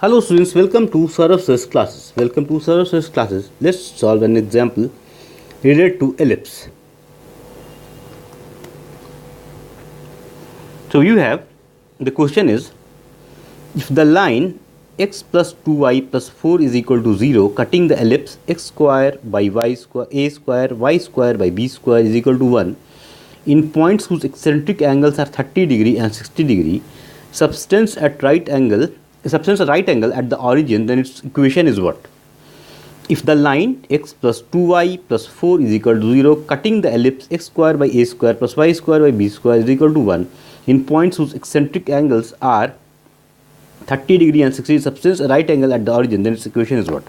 Hello students, welcome to Saurabh's classes. Welcome to Saurabh's classes. Let's solve an example related to ellipse. So you have, the question is, if the line x plus 2y plus 4 is equal to 0, cutting the ellipse x square by y square, a square, y square by b square is equal to 1, in points whose eccentric angles are 30 degree and 60 degree, subtends a right angle at the origin, then its equation is what? If the line x plus 2y plus 4 is equal to 0, cutting the ellipse x square by a square plus y square by b square is equal to 1, in points whose eccentric angles are 30 degree and 60 degree, subtends a right angle at the origin, then its equation is what?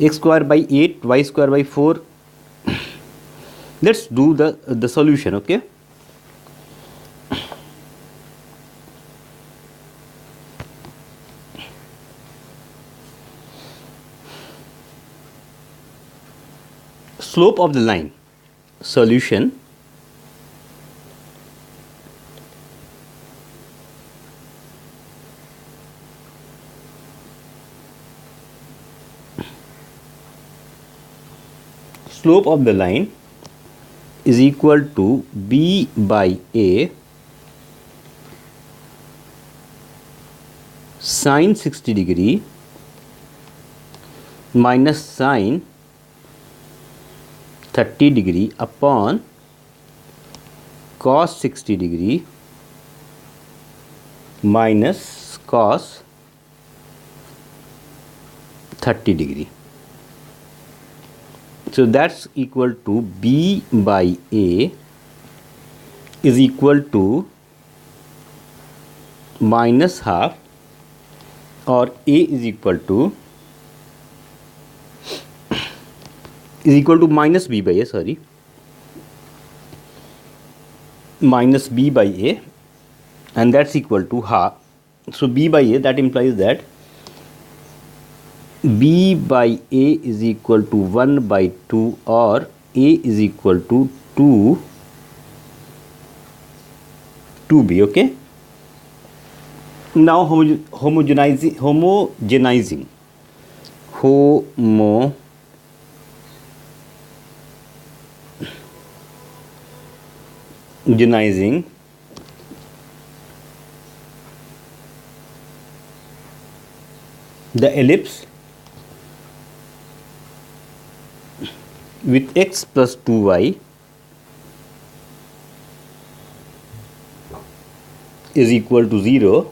X square by 8, y square by 4. Let's do the solution, okay? Slope of the line. Solution. Slope of the line is equal to b by a sine 60 degree minus sine 30 degree upon cos 60 degree minus cos 30 degree. So that's equal to b by a is equal to minus half, or a is equal to minus b by a, sorry, minus b by a, and that's equal to half. So b by a, that implies that b by a is equal to 1 by 2, or a is equal to 2b, okay? Now homogenizing the ellipse with x plus 2y is equal to 0,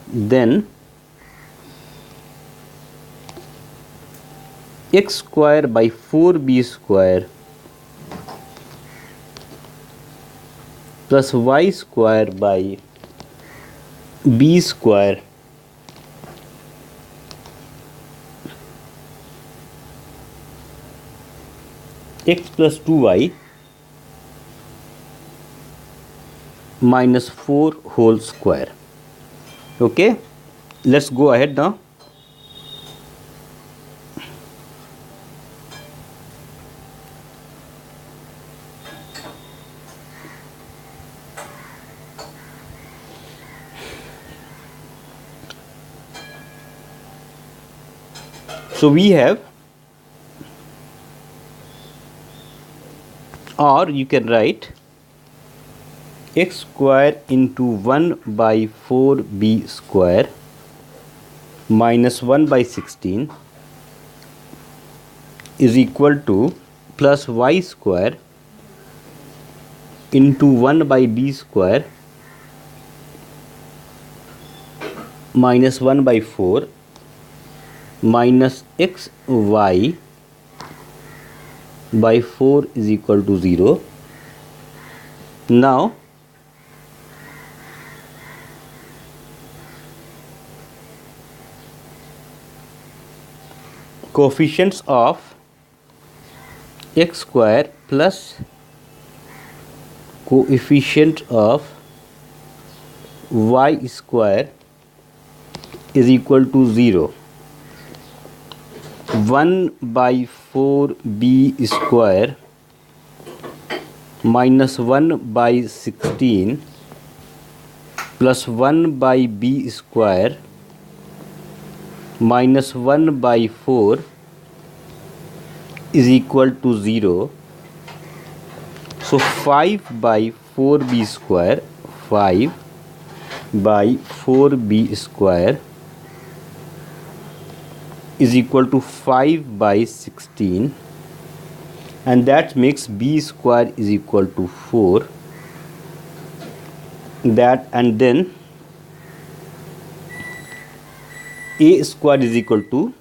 then x square by 4b square plus y square by b square x plus 2y minus 4 whole square. Okay, let's go ahead now. So we have, or you can write x square into 1 by 4b square minus 1 by 16 is equal to plus y square into 1 by b square minus 1 by 4 minus x y by 4 is equal to 0. Now coefficients of x square plus coefficient of y square is equal to 0. 1 by 4b square minus 1 by 16 plus 1 by b square minus 1 by 4 is equal to 0. So 5 by 4b square, 5 by 4b square is equal to 5 by 16, and that makes b square is equal to 4. That, and then a square is equal to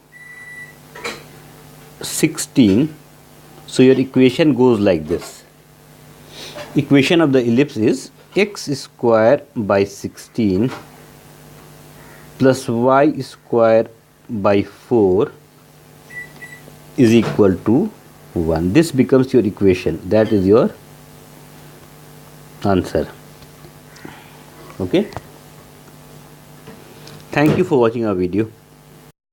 16. So your equation goes like this. Equation of the ellipse is x square by 16 plus y square by 4 is equal to 1. This becomes your equation. That is your answer. Okay. Thank you for watching our video.